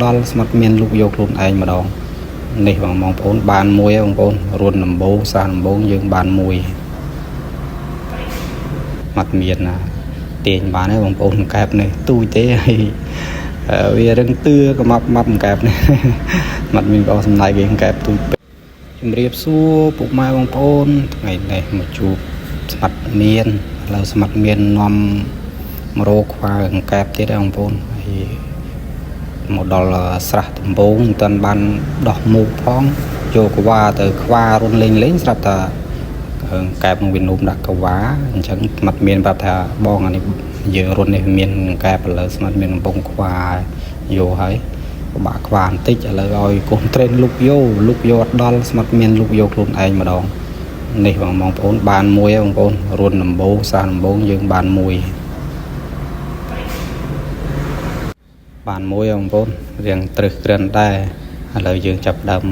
ដល់ស្មាត់មានលូកយកខ្លួនឯងម្ដងនេះបងប្អូនបានមួយបងប្អូនរួនដំបូងសារដំបូងយើងបានមួយមាត់មានណាទាញបានហើយបងប្អូនកែបនេះទូចទេហើយវារឹងទឿកម៉ាប់កែបនេះមាត់មានក៏សំណៃវាកែបទូចជំរាបសួរពុកម៉ែបងប្អូនថ្ងៃនេះមកជួបស្មាត់មានឥឡូវស្មាត់មាននាំមករោខ្វាកែបទៀតបងប្អូនហើយមកដល់ស្រះដំបងមិនទាន់បានដោះមុខផងយកកវ៉ាទៅខ្វារុនលេងស្រាប់តែកែបនឹងវានុំដាក់កវ៉ាអញ្ចឹងស្មាត់មានប្រាប់ថាបងអានេះយើងរុននេះមានកែបឥឡូវស្មាត់មានកំពុងខ្វាយកហើយពិបាកខ្វាបន្តិចឥឡូវឲ្យកូនត្រេនលុកយកអត់ដល់ស្មាត់មានលុកយកខ្លួនឯងម្ដងនេះបងប្អូនបានមួយហើយបងប្អូនរុនដំបូងសារដំបូងយើងបានមួយបងប្អូនរៀងត្រឹសក្រិនដែរឥឡូវយើងចាប់ដើម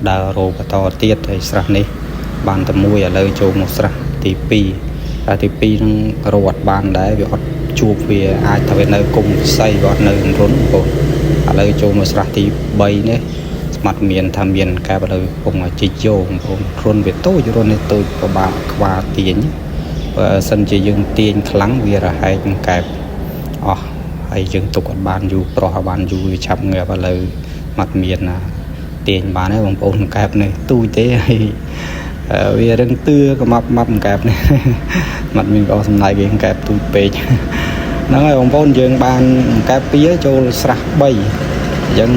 ដើររោបន្តទៀតហើយស្រះនេះបានតែមួយឥឡូវចូលមកស្រះទី2ស្រះទី2នឹងរោអត់បានដែរវាអត់ជួបវាអាចថាវានៅគុំស័យវាអត់នៅរុនបងឥឡូវចូលមកស្រះទី3នេះស្មាត់មានថាមានកែបឥឡូវកំពុងជីកយកបងប្អូនរុនវាតូចរុននេះតូចពិបាកខ្វាទាញបើសិនជាយើងទាញខ្លាំងវារហែកកែបអស់ហើយយើងទុកអត់បានយូរប្រោះអត់បានយូរវាឆាប់ងាប់ឥឡូវមាត់មានណាទាញបានហើយបងប្អូនកែបនេះទូចទេហើយវារឹងទឿកម៉ាប់កែបនេះមាត់មានក៏សំណៃវាកែបទូចពេកហ្នឹងហើយបងប្អូនយើងបានកែប2ចូលស្រះ3អញ្ចឹង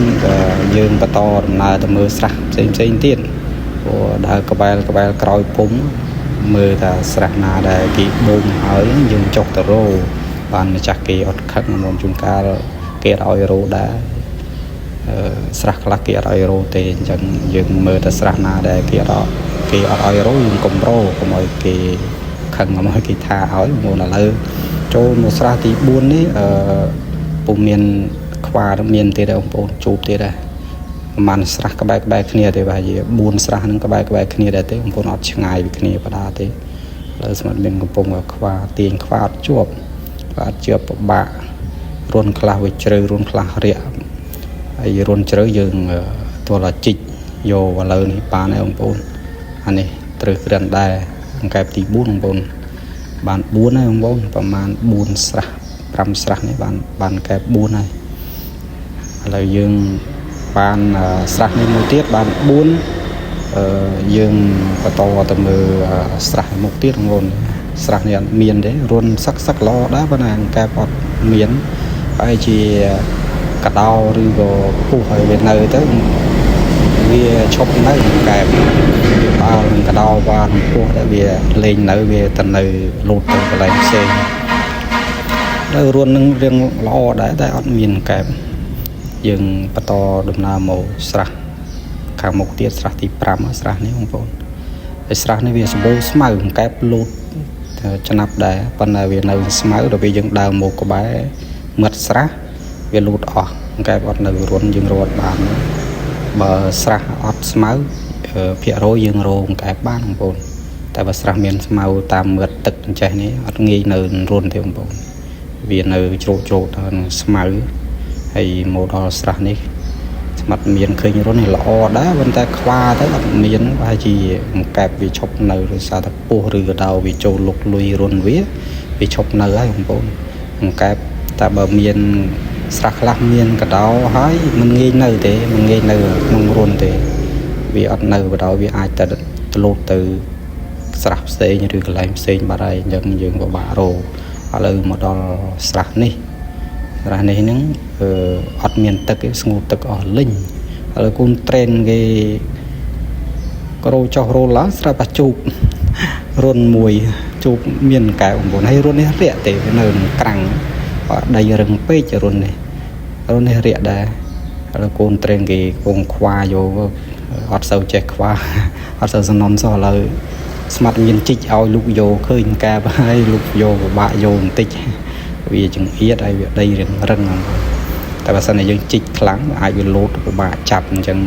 យើងបន្តដំណើរទៅមើលស្រះផ្សេងទៀតព្រោះដើរក្បែរក្រោយពុំមើលថាស្រះណាដែលគេបូមហើយយើងចុះទៅរោបានម្ចាស់គេអត់ខឹកមកជួនកាលគេអត់ឲ្យរោដែរស្រះខ្លះគេអត់ឲ្យរោទេអញ្ចឹងយើងមើលតែស្រះណាដែលគេអត់ឲ្យរោយើងកុំរោកុំឲ្យគេខឹងកុំឲ្យគេថាឲ្យមកឥឡូវចូលមកស្រះទី4នេះពុំមានខ្វាមានទៀតដែរបងប្អូនជួបទៀតដែរប្រហែលស្រះក្បែរគ្នាទេបាទជា4ស្រះហ្នឹងក្បែរគ្នាដែរទេបងប្អូនអត់ឆ្ងាយពីគ្នាបដាទេឥឡូវស្មាត់មានកំពុងខ្វាទាញខ្វាអត់ជាប់បាទជាប់ពិបាករុនខ្លះវាជ្រៅរុនខ្លះរាក់ហើយរុនជ្រៅយើងទោះតែជីកយកឥឡូវនេះបានហើយបងប្អូនអានេះត្រូវក្រិនដែរអង្កែបទី4បងប្អូនបាន4ហើយបងប្អូនប្រហែល4ស្រះ5ស្រះនេះបានកែប4ហើយឥឡូវយើងបានស្រះនេះមួយទៀតបាន4យើងបន្តទៅមើលស្រះមុខទៀតបងប្អូនស្រះនេះអត់មានទេរុនសឹកល្អដែរប៉ុន្តែអង្កែបអត់មានហើយជាកដោឬក៏ពុះហើយវានៅទៅវាឈប់នៅអង្កែបបើកដោបានពុះតែវាលេងនៅវាទៅនៅលូតទៅកន្លែងផ្សេងហើយរុននឹងរៀងល្អដែរតែអត់មានកែបយើងបន្តដំណើរមកស្រះខាងមុខទៀតស្រះទី5ស្រះនេះបងប្អូនហើយស្រះនេះវាសម្បូរស្មៅអង្កែបលូតចំណាប់ដែរប៉ុន្តែវានៅស្មៅដល់ពេលយើងដើរមកក្បែរមាត់ស្រះវាលូតអស់អង្កែបអត់នៅរុនយើងរត់បានបើស្រះអត់ស្មៅភាគរយយើងរោអង្កែបបានបងប្អូនតែបើស្រះមានស្មៅតាមមាត់ទឹកអញ្ចេះនេះអត់ងាយនៅរុនទេបងប្អូនវានៅជ្រោកទៅនឹងស្មៅហើយមកដល់ស្រះនេះស្មាត់មានឃើញរុននេះល្អដែរប៉ុន្តែខ្វាទៅអត់មានប្រហែលជាអង្កែបវាឈប់នៅដោយសារតែពោះឬក៏ដោវាចូលលុកលុយរុនវាឈប់នៅហើយបងប្អូនអង្កែបតែបើមានស្រះខ្លះមានកដោហើយមិនងាយនៅទេមិនងាយនៅក្នុងរុនទេវាអត់នៅបដោវាអាចទៅលោតទៅស្រះផ្សេងឬកន្លែងផ្សេងបាត់ហើយអញ្ចឹងយើងពិបាករោឥឡូវមកដល់ស្រះនេះហ្នឹងអត់មានទឹកទេស្ងួតទឹកអស់លិញឥឡូវគូនត្រេនគេក៏រោចុះរោឡើងស្រាប់តែជូបរុនមួយជូបមានកែបងប្អូនហើយរុននេះរាក់ទេនៅក្រាំងដីរឹងពេករុននេះរាក់ដែរឥឡូវគូនត្រេនគេកំពុងខ្វាយកអត់សូវចេះខ្វាអត់សូវសំណុំសោះឥឡូវស្មាត់មានជីកឲ្យលូកយកឃើញកែបហើយលូកយកពិបាកយកបន្តិចវាចង្អៀតហើយវាដីរឹងតែបើសិនតែយើងជីកខ្លាំងអាចវាលោតពិបាកចាប់អញ្ចឹង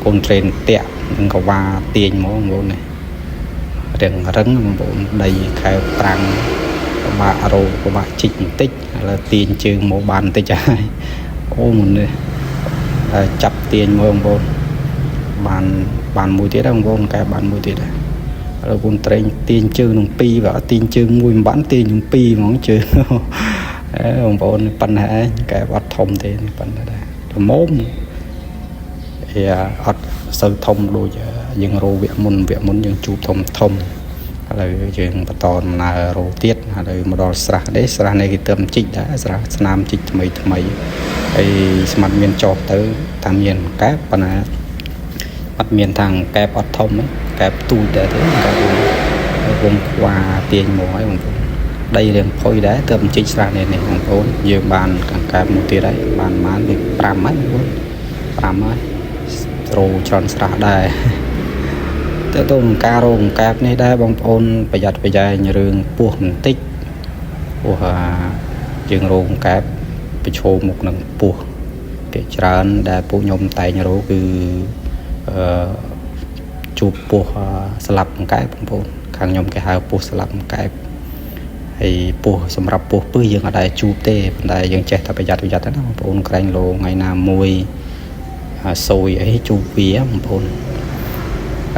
កូនត្រេនតាក់នឹងកវ៉ាទាញមកបងប្អូននេះរឹងបងប្អូនដីខែប្រាំងពិបាករោពិបាកជីកបន្តិចឥឡូវទាញជើងមកបានបន្តិចហើយអូមុននេះ ចាប់ទាញមើលបងប្អូនបានមួយទៀតបងប្អូនកែបានមួយទៀតហើយបងប្អូនត្រេងទាញជើងនឹង2បើទាញជើងមួយមិនបានទាញនឹង2ហ្មងជើងបងប្អូនប៉ុណ្ណេះឯងកែអត់ធំទេប៉ុណ្ណេះដែរល្មមអត់សូវធំដូចយើងរោវគ្គមុនយើងជួបធំឥឡូវយើងបន្តដំណើររោទៀតហើយមកដល់ស្រះនេះគេទៅជីកដែរស្រះស្នាមជីកថ្មីហើយស្មាត់មានចោះទៅតាមមានកែបប៉ុន្តែអត់មានខាងកែបអត់ធំទេកែបទូចដែរទេកែបវងខ្វាទាញមកហើយបងប្អូនដីរៀងផុយដែរទៅជីកស្រះនេះបងប្អូនយើងបានកង្កែបមួយទៀតហើយបាន5ហើយបងប្អូន5ហើយរោច្រើនស្រះដែរទៅទៅនឹងការរោកង្កែបនេះដែរបងប្អូនប្រយ័ត្នប្រយែងរឿងពស់បន្តិចពស់យើងរោកង្កែបប្រឈមមុខនឹងពស់គេច្រើនដែលពួកខ្ញុំតែងរោគឺជួបពស់ស្លាប់កង្កែបបងប្អូនខាងខ្ញុំគេហៅពស់ស្លាប់កង្កែបហើយពស់សម្រាប់ពស់ពឹសយើងអត់ដែរជួបទេប៉ុន្តែយើងចេះតែប្រយ័ត្នណាបងប្អូនក្រែងលោថ្ងៃណាមួយសួយអីជួបវាបងប្អូន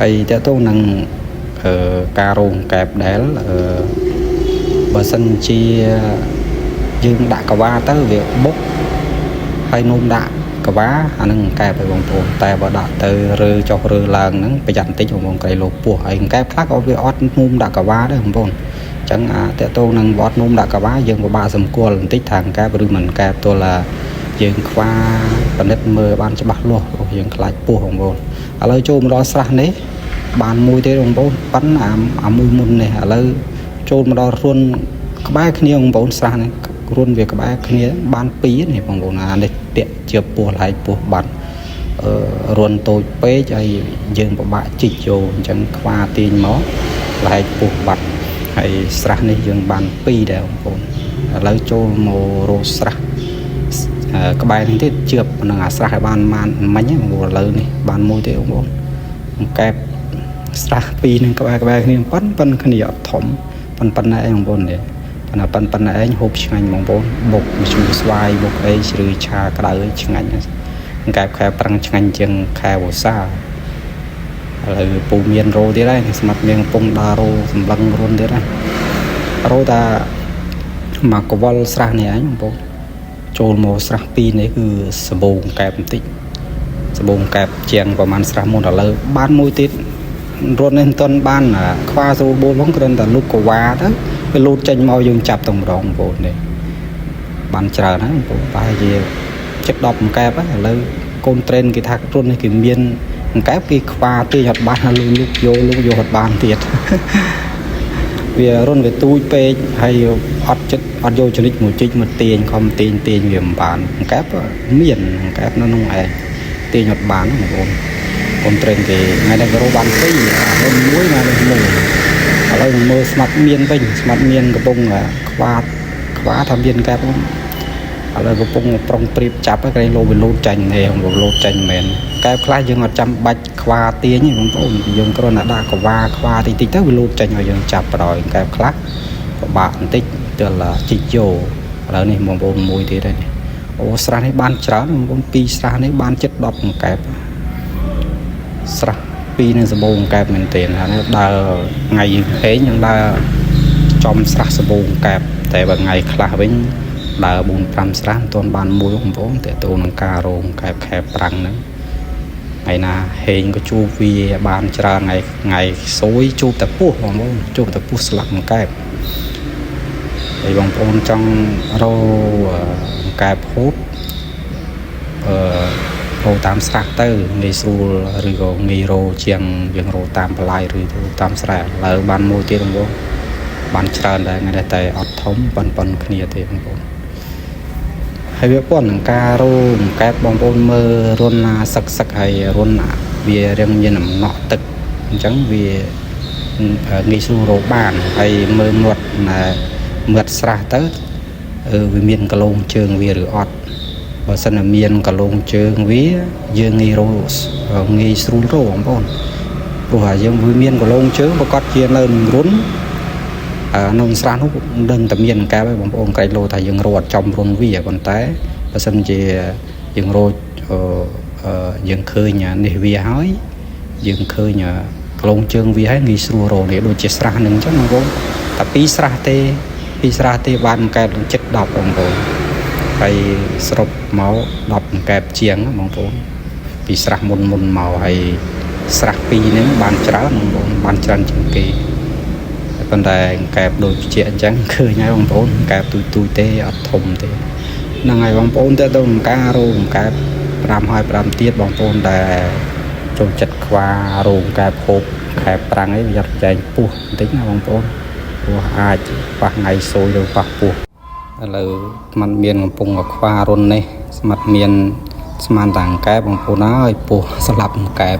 ហើយតើតោះនឹងការរោងកែបដែលបើសិនជាយើងដាក់កវ៉ាទៅវាបុកហើយនោមដាក់កវ៉ាអានឹងកែបឲ្យបងប្អូនតែបើដាក់ទៅរើចុះរើឡើងហ្នឹងប្រយ័ត្នបន្តិចបងប្អូនក្រៃលោពោះហើយកែបខ្លះក៏វាអត់នោមដាក់កវ៉ាដែរបងប្អូនអញ្ចឹងតើតោះនឹងអត់នោមដាក់កវ៉ាយើងពិបាកសម្គាល់បន្តិចថាកែបឬមិនកែបទល់យើងខ្វាបនិតមើលបានច្បាស់លាស់យើងខ្លាចពោះបងប្អូនឥឡូវចូលមកដល់ស្រះនេះបានមួយទេបងប្អូនប៉ិនអាមួយមុននេះឥឡូវចូលមកដល់រួនក្បែរគ្នាបងប្អូនស្រះនេះរួនវាក្បែរគ្នាបាន2នេះបងប្អូនអានេះតាក់ជាពោះឡែកពោះបាត់រួនតូចពេកហើយយើងពិបាកជីកចូលអញ្ចឹងខ្វាទាញមកឡែកពោះបាត់ហើយស្រះនេះយើងបាន2ដែរបងប្អូនឥឡូវចូលមករកស្រះក្បែរនេះទៀតជឿបនឹងអាស្រះឲ្យបានមិញហ្នឹងបងប្អូនឥឡូវនេះបានមួយទេបងប្អូនកែបស្រះ2នឹងក្បែរគ្នាប៉ុនគ្នាអត់ធំប៉ុណ្ណេះឯងបងប្អូនទេប៉ុណ្ណេះឯងហូបឆ្ងាញ់បងប្អូនបុកជូរស្វាយបុកអីជ្រឺឆាក្តៅឆ្ងាញ់កែបខែប្រឹងឆ្ងាញ់ជាងខែវស្សាឥឡូវពូមានរោទៀតហើយស្មាត់មានកំពុងដើររោសម្លឹងរុនទៀតហើយរោតាមកកវលស្រះនេះឯងបងប្អូនចូលមកស្រះ2នេះគឺសបូងកែបបន្តិចសបូងកែបជាងប្រហែលស្រះមុនឥឡូវបានមួយទៀតរត់នេះមិនទាន់បានខ្វាស្រួលបួលផងគ្រាន់តែលូកកវ៉ាទៅវាលូតចេញមកយើងចាប់តែម្ដងបងប្អូននេះបានច្រើនហើយបងប្អូនប្រហែលជាជិត10អង្កែបហើយឥឡូវកូនត្រេនគេថារត់នេះគេមានអង្កែបគេខ្វាទាញអត់បានហើយលូកយកអត់បានទៀតវារុនវាទូចពេកហើយអត់យកចរិតមួយជីកមកទាញខំទាញវាមិនបានអង្កែបមានអង្កែបនៅក្នុងឯងទាញអត់បានបងប្អូនកូនត្រេនគេថ្ងៃនេះក៏រកបាន2ហើយមួយណានេះមួយឥឡូវមើលស្មាត់មានវិញស្មាត់មានកំពុងខ្វាថាមានកែបឥឡូវកំពុងប្រុងព្រៀបចាប់ហើយក្រែងលោវាលោតចាញ់នេះបងលោតចាញ់មែនកែបខ្លះយើងអត់ចាំបាច់ខ្វាទាញទេបងប្អូនយើងគ្រាន់តែដាក់កវ៉ាខ្វាតិចទៅវាលោតចាញ់ឲ្យយើងចាប់បដ ாய் កែបខ្លះពិបាកបន្តិចទើបជីកយោឥឡូវនេះបងប្អូនមួយទៀតហើយអូស្រះនេះបានច្រើនបងប្អូន2ស្រះនេះបានជិត10អង្កែបស្រះ2នឹងសម្បូរអង្កែបមែនទែនហើយដើរថ្ងៃហេងនឹងដើរចំស្រះសម្បូរអង្កែបតែបើថ្ងៃខ្លះវិញដើរ 4-5 ស្រះមិនទាន់បានមួយបងប្អូនតែទៅនឹងការរោងកែបខែប្រាំងហ្នឹងថ្ងៃណាហេងក៏ជួបវាបានច្រើនថ្ងៃសួយជួបតែពស់បងប្អូនជួបតែពស់ស្លាប់អង្កែបហើយបងប្អូនចង់រោអង្កែបហូបរោតាមស្រះទៅងាយស្រួលឬក៏ងាយរោជាងយើងរោតាមបន្លាយឬទៅតាមស្រះឡើយបានមួយទៀតបងប្អូនបានច្រើនដែរថ្ងៃនេះតែអត់ធំប៉ុនគ្នាទេបងប្អូនហើយវាប៉ុននឹងការរោកែបបងប្អូនមើលរុនណាសឹកហើយរុនណាវារៀងមានអំណក់ទឹកអញ្ចឹងវាងាយស្រួលរោបានហើយមើលមាត់ស្រះទៅវាមានកលងជើងវាឬអត់បើសិនតែមានកលងជើងវាយើងងាយរោងាយស្រួលរោបងប្អូនព្រោះយើងវាមានកលងជើងប្រកាសជានៅនឹងរុនក្នុងស្រះនោះដឹងតែមានកែបហើយបងប្អូនក្រែងលោថាយើងរោអត់ចំរុនវាប៉ុន្តែបើសិនជាយើងរោ យើងឃើញនេះវាហើយយើងឃើញក្លងជើងវាហើយងាយស្រួលរកនេះដូចជាស្រះនឹងអញ្ចឹងបងប្អូនតែពីស្រះទេបានកែបជិត10បងប្អូនហើយសរុបមក10កែបជាងបងប្អូនពីស្រះមុនមកហើយស្រះ2ហ្នឹងបានច្រើនបងប្អូនបានច្រើនជាងគេប៉ុន្តែកែបដូចជាអញ្ចឹងឃើញហើយបងប្អូនកែបទូចទេអត់ធំទេហ្នឹងហើយបងប្អូនទៅការរោមកែប5ហើយ5ទៀតបងប្អូនដែលចូលចិត្តខ្វារោមកែបហូបខែប្រាំងអីវាចែងពោះបន្តិចណាបងប្អូនព្រោះអាចប៉ះថ្ងៃសួយឬប៉ះពោះឥឡូវมันមានកំពុងខ្វារុននេះស្មាត់មានស្មានតាំងកែបបងប្អូនហើយពោះស្លាប់កែប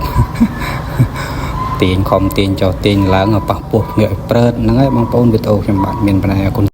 ទាញខំទាញចុះទាញឡើងប៉ះពោះងាកឲ្យព្រើតហ្នឹងហើយបងប្អូនវីដេអូខ្ញុំបាទមានបណ្ដាអរគុណ